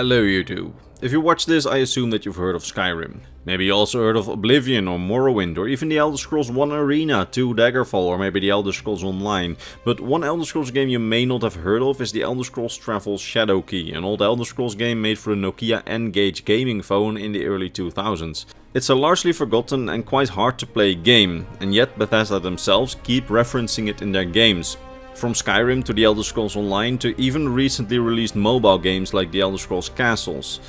Hello YouTube. If you watch this, I assume that you've heard of Skyrim. Maybe you also heard of Oblivion or Morrowind, or even the Elder Scrolls 1 Arena, 2 Daggerfall, or maybe the Elder Scrolls Online. But one Elder Scrolls game you may not have heard of is the Elder Scrolls Travel's Shadowkey, an old Elder Scrolls game made for the Nokia N-Gage gaming phone in the early 2000s. It's a largely forgotten and quite hard to play game, and yet Bethesda themselves keep referencing it in their games. From Skyrim to the Elder Scrolls Online to even recently released mobile games like the Elder Scrolls Castles.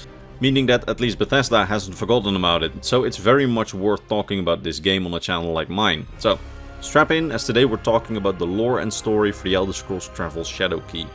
Meaning that at least Bethesda hasn't forgotten about it, so it's very much worth talking about this game on a channel like mine. So, strap in, as today we're talking about the lore and story for the Elder Scrolls Travel's Shadowkey.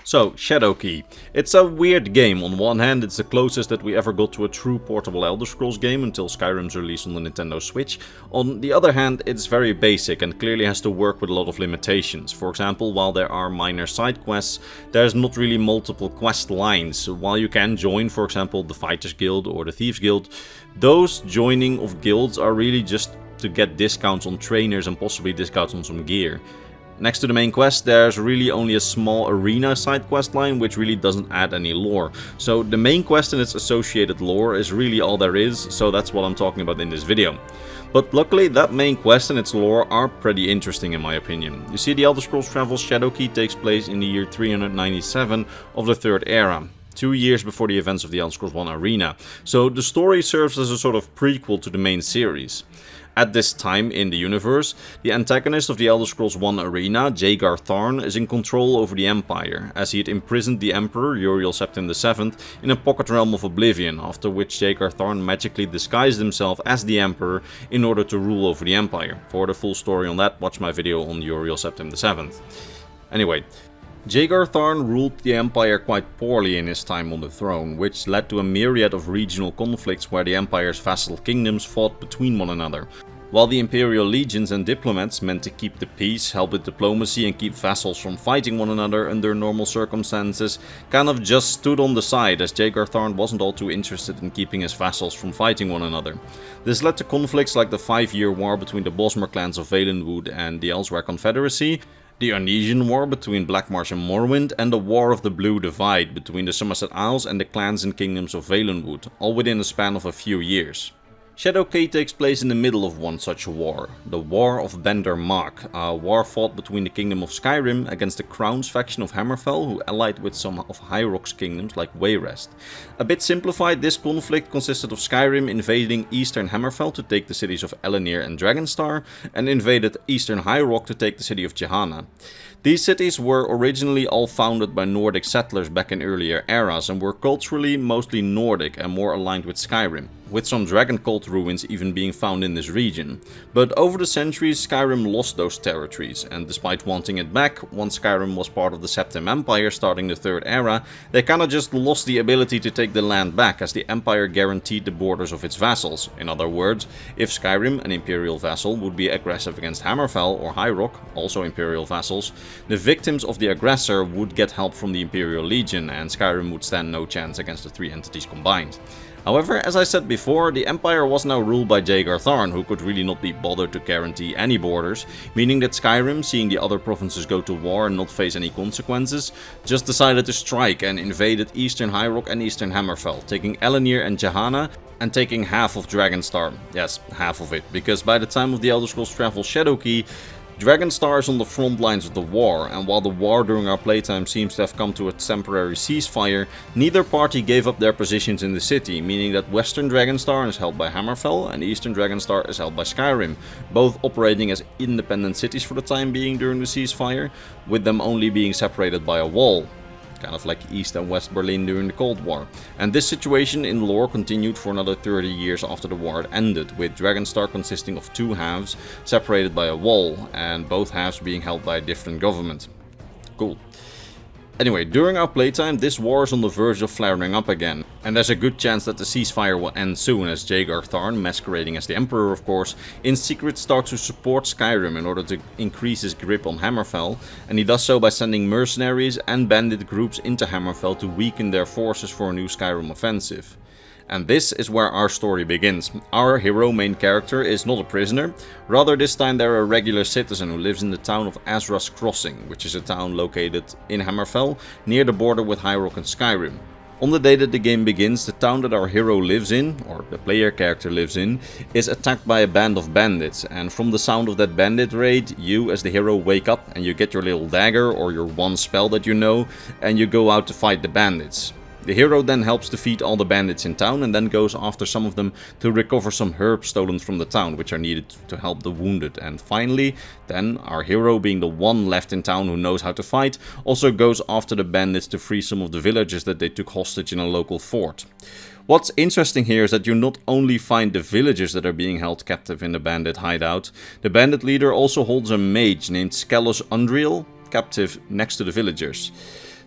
So, Shadowkey. It's a weird game. On one hand, it's the closest that we ever got to a true portable Elder Scrolls game until Skyrim's release on the Nintendo Switch. On the other hand, it's very basic and clearly has to work with a lot of limitations. For example, while there are minor side quests, there's not really multiple quest lines. While you can join, for example, the Fighters Guild or the Thieves Guild, those joining of guilds are really just to get discounts on trainers and possibly discounts on some gear. Next to the main quest, there's really only a small arena side quest line which really doesn't add any lore. So the main quest and its associated lore is really all there is, so that's what I'm talking about in this video. But luckily that main quest and its lore are pretty interesting in my opinion. You see, the Elder Scrolls Travel's Shadowkey takes place in the year 397 of the Third Era. 2 years before the events of the Elder Scrolls 1 Arena. So the story serves as a sort of prequel to the main series. At this time in the universe, the antagonist of the Elder Scrolls 1 Arena, Jaegar Tharn, is in control over the Empire, as he had imprisoned the Emperor, Uriel Septim VII, in a pocket realm of Oblivion, after which Jaegar Tharn magically disguised himself as the Emperor in order to rule over the Empire. For the full story on that, watch my video on Uriel Septim VII. Anyway, Jaegar Tharn ruled the Empire quite poorly in his time on the throne, which led to a myriad of regional conflicts where the Empire's vassal kingdoms fought between one another. While the Imperial legions and diplomats meant to keep the peace, help with diplomacy and keep vassals from fighting one another under normal circumstances, kind of just stood on the side, as Jaegar Tharn wasn't all too interested in keeping his vassals from fighting one another. This led to conflicts like the 5-year war between the Bosmer clans of Valenwood and the Elsewhere Confederacy, the Ornesian War between Blackmarsh and Morrowind, and the War of the Blue Divide between the Somerset Isles and the clans and kingdoms of Valenwood, all within a span of a few years. Shadowkey takes place in the middle of one such war, the War of Bender Mark, a war fought between the Kingdom of Skyrim against the Crown's faction of Hammerfell, who allied with some of High Rock's kingdoms like Wayrest. A bit simplified, this conflict consisted of Skyrim invading Eastern Hammerfell to take the cities of Elenir and Dragonstar, and invaded Eastern High Rock to take the city of Gehenna. These cities were originally all founded by Nordic settlers back in earlier eras and were culturally mostly Nordic and more aligned with Skyrim, with some dragon cult ruins even being found in this region. But over the centuries, Skyrim lost those territories, and despite wanting it back, once Skyrim was part of the Septim Empire starting the Third Era, they kinda just lost the ability to take the land back, as the Empire guaranteed the borders of its vassals. In other words, if Skyrim, an Imperial vassal, would be aggressive against Hammerfell or High Rock, also Imperial vassals, the victims of the aggressor would get help from the Imperial Legion, and Skyrim would stand no chance against the three entities combined. However, as I said before, the Empire was now ruled by Jaegar Tharn, who could really not be bothered to guarantee any borders, meaning that Skyrim, seeing the other provinces go to war and not face any consequences, just decided to strike and invaded Eastern High Rock and Eastern Hammerfell, taking Elenir and Gehenna, and taking half of Dragonstar. Yes, half of it, because by the time of the Elder Scrolls Travel's Shadowkey, Dragonstar is on the front lines of the war, and while the war during our playtime seems to have come to a temporary ceasefire, neither party gave up their positions in the city, meaning that Western Dragonstar is held by Hammerfell and Eastern Dragonstar is held by Skyrim, both operating as independent cities for the time being during the ceasefire, with them only being separated by a wall. Kind of like East and West Berlin during the Cold War. And this situation in lore continued for another 30 years after the war had ended, with Dragonstar consisting of two halves separated by a wall, and both halves being held by a different government. Cool. Anyway, during our playtime, this war is on the verge of flaring up again, and there's a good chance that the ceasefire will end soon, as Jaeger Tharn, masquerading as the Emperor of course, in secret starts to support Skyrim in order to increase his grip on Hammerfell, and he does so by sending mercenaries and bandit groups into Hammerfell to weaken their forces for a new Skyrim offensive. And this is where our story begins. Our hero main character is not a prisoner, rather this time they're a regular citizen who lives in the town of Azra's Crossing, which is a town located in Hammerfell, near the border with High Rock and Skyrim. On the day that the game begins, the town that our hero lives in, or the player character lives in, is attacked by a band of bandits, and from the sound of that bandit raid, you as the hero wake up and you get your little dagger or your one spell that you know, and you go out to fight the bandits. The hero then helps defeat all the bandits in town and then goes after some of them to recover some herbs stolen from the town, which are needed to help the wounded. And finally, then our hero, being the one left in town who knows how to fight, also goes after the bandits to free some of the villagers that they took hostage in a local fort. What's interesting here is that you not only find the villagers that are being held captive in the bandit hideout, the bandit leader also holds a mage named Skelos Undriel captive next to the villagers.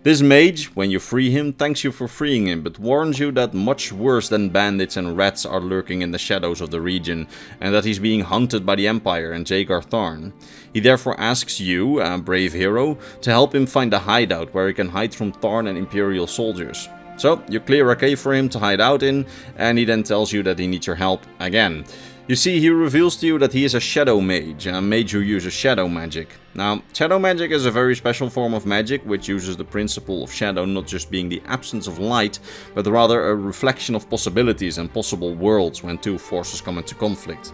This mage, when you free him, thanks you for freeing him, but warns you that much worse than bandits and rats are lurking in the shadows of the region, and that he's being hunted by the Empire and Jaeger Tharn. He therefore asks you, a brave hero, to help him find a hideout where he can hide from Tharn and Imperial soldiers. So, you clear a cave for him to hide out in, and he then tells you that he needs your help again. You see, he reveals to you that he is a shadow mage, a mage who uses shadow magic. Now, shadow magic is a very special form of magic which uses the principle of shadow not just being the absence of light, but rather a reflection of possibilities and possible worlds when two forces come into conflict.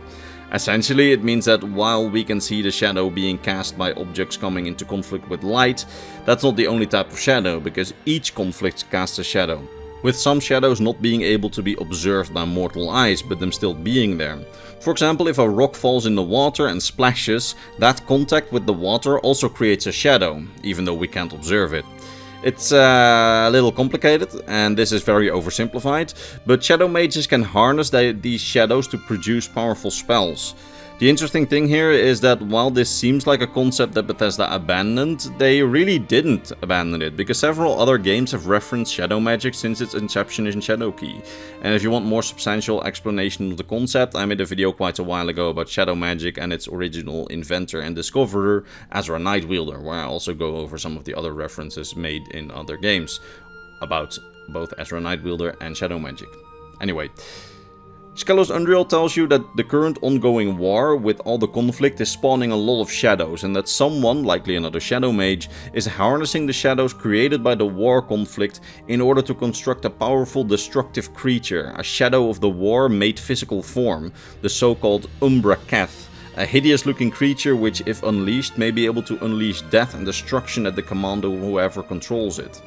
Essentially, it means that while we can see the shadow being cast by objects coming into conflict with light, that's not the only type of shadow, because each conflict casts a shadow, with some shadows not being able to be observed by mortal eyes, but them still being there. For example, if a rock falls in the water and splashes, that contact with the water also creates a shadow, even though we can't observe it. It's a little complicated, and this is very oversimplified, but shadow mages can harness these shadows to produce powerful spells. The interesting thing here is that while this seems like a concept that Bethesda abandoned, they really didn't abandon it, because several other games have referenced shadow magic since its inception in Shadowkey. And if you want more substantial explanation of the concept, I made a video quite a while ago about shadow magic and its original inventor and discoverer, Azra Nightwielder, where I also go over some of the other references made in other games about both Azra Nightwielder and shadow magic. Anyway, Skelos Undriel tells you that the current ongoing war with all the conflict is spawning a lot of shadows, and that someone, likely another shadow mage, is harnessing the shadows created by the war conflict in order to construct a powerful destructive creature, a shadow of the war made physical form, the so-called Umbra Keth, a hideous looking creature which, if unleashed, may be able to unleash death and destruction at the command of whoever controls it.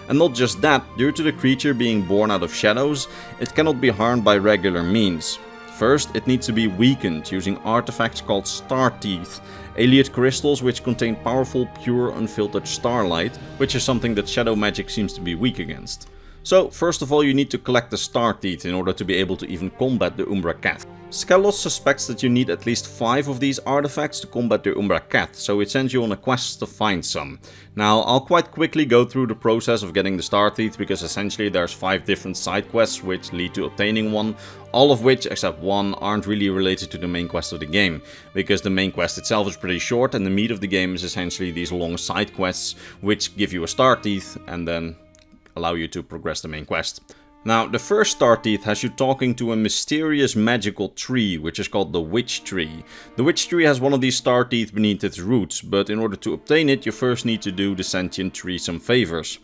And not just that, due to the creature being born out of shadows, it cannot be harmed by regular means. First, it needs to be weakened using artifacts called Star Teeth, alien crystals which contain powerful, pure, unfiltered starlight, which is something that shadow magic seems to be weak against. So, first of all, you need to collect the Star Teeth in order to be able to even combat the Umbra Keth. Skelos suspects that you need at least 5 of these artifacts to combat the Umbra Keth, so it sends you on a quest to find some. Now, I'll quite quickly go through the process of getting the Star Teeth, because essentially there's 5 different side quests which lead to obtaining one, all of which, except one, aren't really related to the main quest of the game, because the main quest itself is pretty short and the meat of the game is essentially these long side quests which give you a Star Teeth and then allow you to progress the main quest. Now, the first Star Teeth has you talking to a mysterious magical tree, which is called the Witch Tree. The Witch Tree has one of these Star Teeth beneath its roots, but in order to obtain it, you first need to do the sentient tree some favors.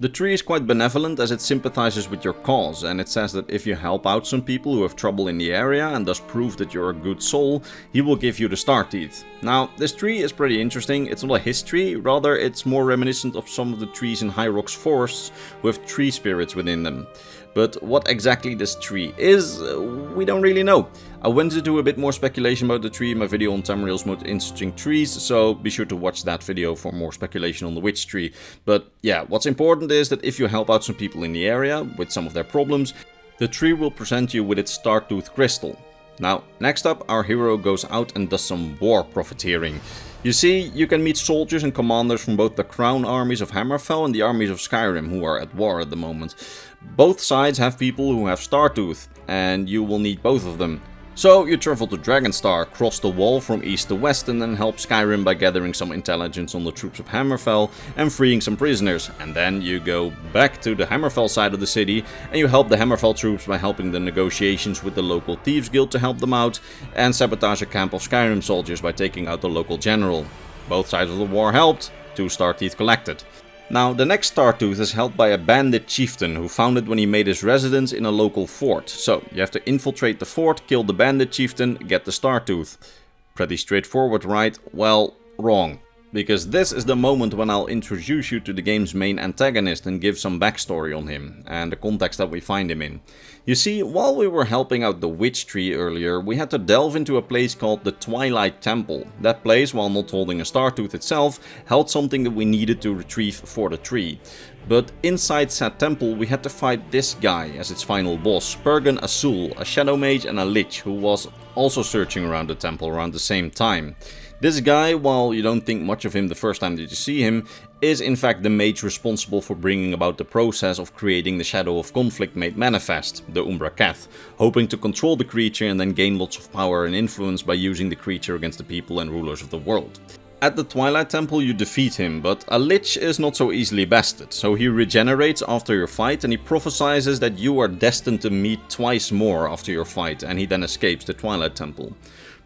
The tree is quite benevolent as it sympathizes with your cause, and it says that if you help out some people who have trouble in the area and thus prove that you're a good soul, he will give you the Star Teeth. Now, this tree is pretty interesting. It's not a history, rather it's more reminiscent of some of the trees in High Rock's forests with tree spirits within them. But what exactly this tree is, we don't really know. I went into a bit more speculation about the tree in my video on Tamriel's most interesting trees, so be sure to watch that video for more speculation on the Witch Tree. But yeah, what's important is that if you help out some people in the area with some of their problems, the tree will present you with its Star-Tooth crystal. Now, next up, our hero goes out and does some war profiteering. You see, you can meet soldiers and commanders from both the crown armies of Hammerfell and the armies of Skyrim, who are at war at the moment. Both sides have people who have Startooth, and you will need both of them. So you travel to Dragonstar, cross the wall from east to west, and then help Skyrim by gathering some intelligence on the troops of Hammerfell and freeing some prisoners. And then you go back to the Hammerfell side of the city and you help the Hammerfell troops by helping the negotiations with the local thieves guild to help them out, and sabotage a camp of Skyrim soldiers by taking out the local general. Both sides of the war helped, 2 Starteeth collected. Now, the next Startooth is held by a bandit chieftain who found it when he made his residence in a local fort. So, you have to infiltrate the fort, kill the bandit chieftain, get the Startooth. Pretty straightforward, right? Well, wrong. Because this is the moment when I'll introduce you to the game's main antagonist and give some backstory on him, and the context that we find him in. You see, while we were helping out the witch tree earlier, we had to delve into a place called the Twilight Temple. That place, while not holding a Startooth itself, held something that we needed to retrieve for the tree. But inside said temple we had to fight this guy as its final boss, Pergan Azul, a shadow mage and a lich who was also searching around the temple around the same time. This guy, while you don't think much of him the first time that you see him, is in fact the mage responsible for bringing about the process of creating the Shadow of Conflict made manifest, the Umbra Cath, hoping to control the creature and then gain lots of power and influence by using the creature against the people and rulers of the world. At the Twilight Temple you defeat him, but a lich is not so easily bested, so he regenerates after your fight and he prophesies that you are destined to meet twice more after your fight, and he then escapes the Twilight Temple.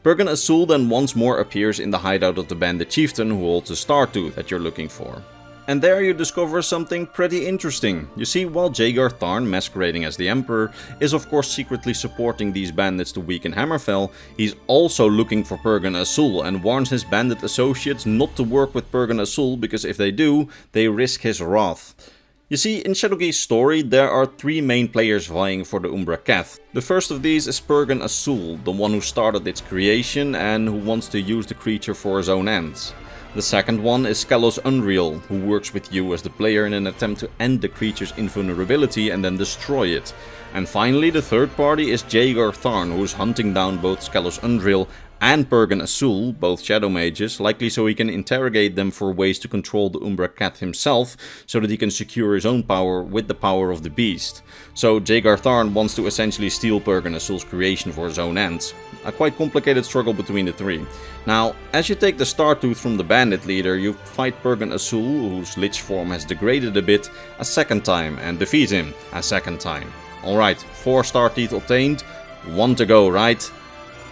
Pergan Azul then once more appears in the hideout of the bandit chieftain who holds the Startooth that you're looking for. And there you discover something pretty interesting. You see, while Jaegar Tharn, masquerading as the Emperor, is of course secretly supporting these bandits to weaken Hammerfell, he's also looking for Pergan Azul and warns his bandit associates not to work with Pergan Azul because if they do, they risk his wrath. You see, in Shadowkey's story there are 3 main players vying for the Umbra Cath. The first of these is Pergan Azul, the one who started its creation and who wants to use the creature for his own ends. The second one is Skelos Unreal, who works with you as the player in an attempt to end the creature's invulnerability and then destroy it. And finally, the third party is Jaegar Tharn, who is hunting down both Skelos Unreal and Pergan Azul, both shadow mages, likely so he can interrogate them for ways to control the Umbra Cath himself, so that he can secure his own power with the power of the beast. So Jaegar Tharn wants to essentially steal Pergan Azul's creation for his own ends. A quite complicated struggle between the 3. Now, as you take the Startooth from the bandit leader, you fight Pergan Azul, whose lich form has degraded a bit, a second time, and defeat him a second time. Alright, 4 Starteeth obtained, 1 to go, right?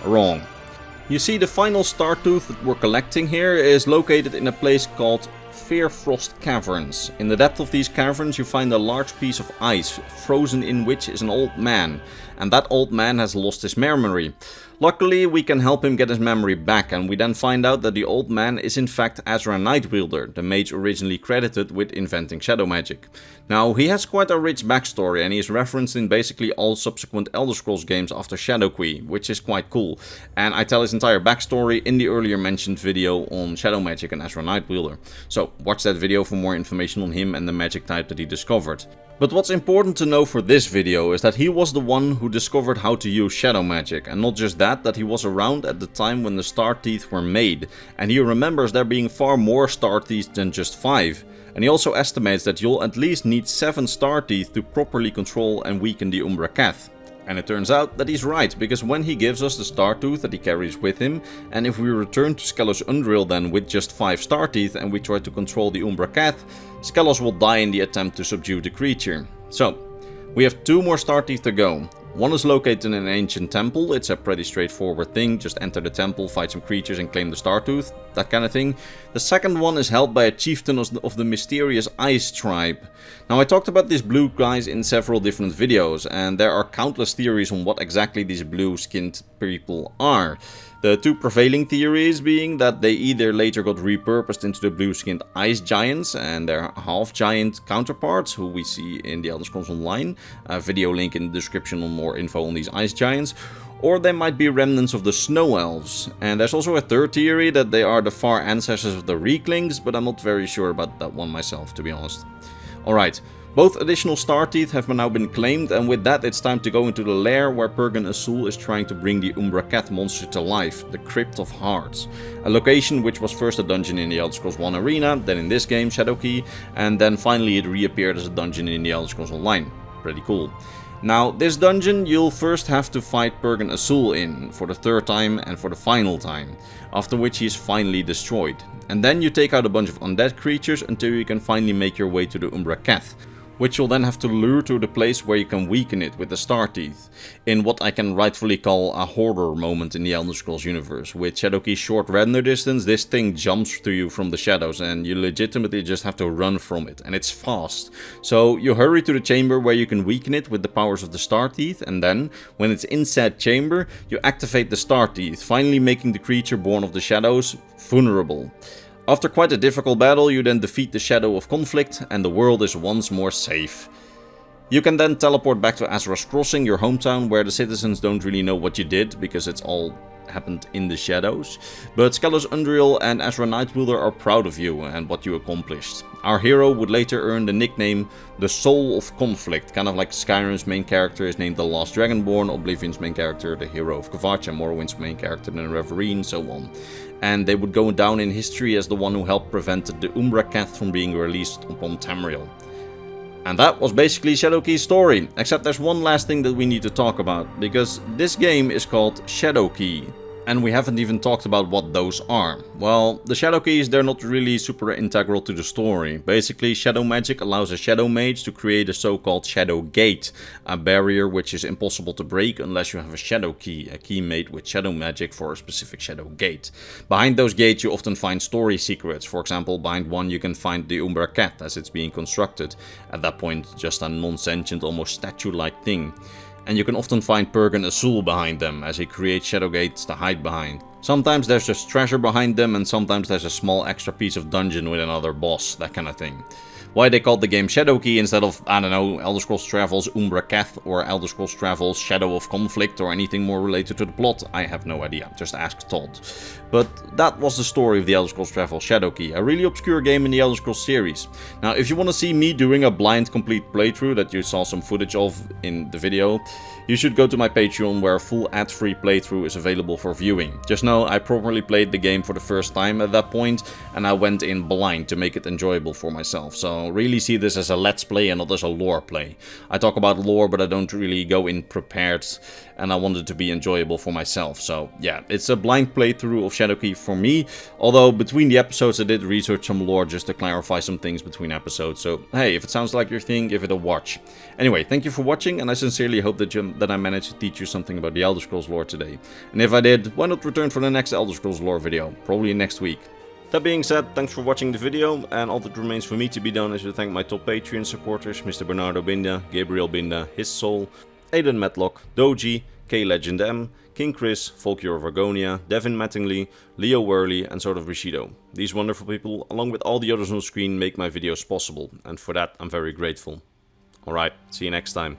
Wrong. You see, the final Startooth that we're collecting here is located in a place called Fearfrost Caverns. In the depth of these caverns you find a large piece of ice, frozen in which is an old man, and that old man has lost his memory. Luckily we can help him get his memory back, and we then find out that the old man is in fact Azra Nightwielder, the mage originally credited with inventing shadow magic. Now he has quite a rich backstory and he is referenced in basically all subsequent Elder Scrolls games after Shadowkey, which is quite cool. And I tell his entire backstory in the earlier mentioned video on shadow magic and Azra Nightwielder. So watch that video for more information on him and the magic type that he discovered. But what's important to know for this video is that he was the one who discovered how to use shadow magic, and not just that he was around at the time when the Starteeth were made, and he remembers there being far more Starteeth than just 5. And he also estimates that you'll at least need 7 Starteeth to properly control and weaken the Umbra Cath. And it turns out that he's right, because when he gives us the Startooth that he carries with him, and if we return to Skelos Unreal then with just 5 Starteeth and we try to control the Umbra Cath, Skelos will die in the attempt to subdue the creature. So, we have 2 more Starteeth to go. One is located in an ancient temple. It's a pretty straightforward thing, just enter the temple, fight some creatures and claim the Startooth, that kind of thing. The second one is held by a chieftain of the mysterious Ice tribe. Now I talked about these blue guys in several different videos, and there are countless theories on what exactly these blue-skinned people are. The 2 prevailing theories being that they either later got repurposed into the blue-skinned ice giants and their half-giant counterparts, who we see in the Elder Scrolls Online. A video link in the description on more info on these ice giants. Or they might be remnants of the snow elves. And there's also a third theory that they are the far ancestors of the Recklings, but I'm not very sure about that one myself, to be honest. Alright, Both additional star teeth have now been claimed, and with that it's time to go into the lair where Pergan Azul is trying to bring the Umbracath monster to life, the Crypt of Hearts. A location which was first a dungeon in the Elder Scrolls 1 Arena, then in this game, Shadowkey, and then finally it reappeared as a dungeon in the Elder Scrolls Online. Pretty cool. Now, this dungeon you'll first have to fight Pergan Azul in, for the third time and for the final time, after which he is finally destroyed. And then you take out a bunch of undead creatures until you can finally make your way to the Umbracath, which you'll then have to lure to the place where you can weaken it with the star teeth, in what I can rightfully call a horror moment in the Elder Scrolls universe. With Shadowkey's short render distance, this thing jumps to you from the shadows and you legitimately just have to run from it, and it's fast. So you hurry to the chamber where you can weaken it with the powers of the star teeth, and then, when it's in said chamber, you activate the star teeth, finally making the creature born of the shadows vulnerable. After quite a difficult battle, you then defeat the Shadow of Conflict and the world is once more safe. You can then teleport back to Azra's Crossing, your hometown, where the citizens don't really know what you did because it's all happened in the shadows. But Skelos Undriel and Azra Nightwielder are proud of you and what you accomplished. Our hero would later earn the nickname the Soul of Conflict, kind of like Skyrim's main character is named the Last Dragonborn, Oblivion's main character the Hero of Kvatch, and Morrowind's main character the Reverie, so on. And they would go down in history as the one who helped prevent the Umbracath from being released upon Tamriel. And that was basically Shadowkey's story, except there's one last thing that we need to talk about, because this game is called Shadowkey. And we haven't even talked about what those are. Well, the Shadow Keys, they're not really super integral to the story. Basically, shadow magic allows a shadow mage to create a so-called shadow gate, a barrier which is impossible to break unless you have a shadow key, a key made with shadow magic for a specific shadow gate. Behind those gates you often find story secrets. For example, behind one you can find the Umbracath as it's being constructed. At that point, just a non-sentient, almost statue-like thing. And you can often find Pergan Azul behind them, as he creates shadow gates to hide behind. Sometimes there's just treasure behind them, and sometimes there's a small extra piece of dungeon with another boss, that kind of thing. Why they called the game Shadowkey instead of, I don't know, Elder Scrolls Travels Umbracath or Elder Scrolls Travels Shadow of Conflict or anything more related to the plot, I have no idea, just ask Todd. But that was the story of the Elder Scrolls Travels Shadowkey, a really obscure game in the Elder Scrolls series. Now, if you want to see me doing a blind complete playthrough that you saw some footage of in the video, you should go to my Patreon where a full ad-free playthrough is available for viewing. Just know I properly played the game for the first time at that point, and I went in blind to make it enjoyable for myself. So really see this as a let's play and not as a lore play. I talk about lore, but I don't really go in prepared, and I want it to be enjoyable for myself. So yeah, it's a blind playthrough of Shadowkey for me, although between the episodes I did research some lore just to clarify some things between episodes. So hey, if it sounds like your thing, give it a watch. Anyway, thank you for watching, and I sincerely hope that I managed to teach you something about the Elder Scrolls lore today. And if I did, why not return for the next Elder Scrolls lore video, probably next week. That being said, thanks for watching the video, and all that remains for me to be done is to thank my top Patreon supporters, Mr. Bernardo Binda, Gabriel Binda, His Soul, Aidan Matlock, Doji, K Legend M, King Chris, Volkyor of Argonia, Devin Mattingly, Leo Worley, and Sort of Bushido. These wonderful people, along with all the others on screen, make my videos possible, and for that I'm very grateful. Alright, see you next time.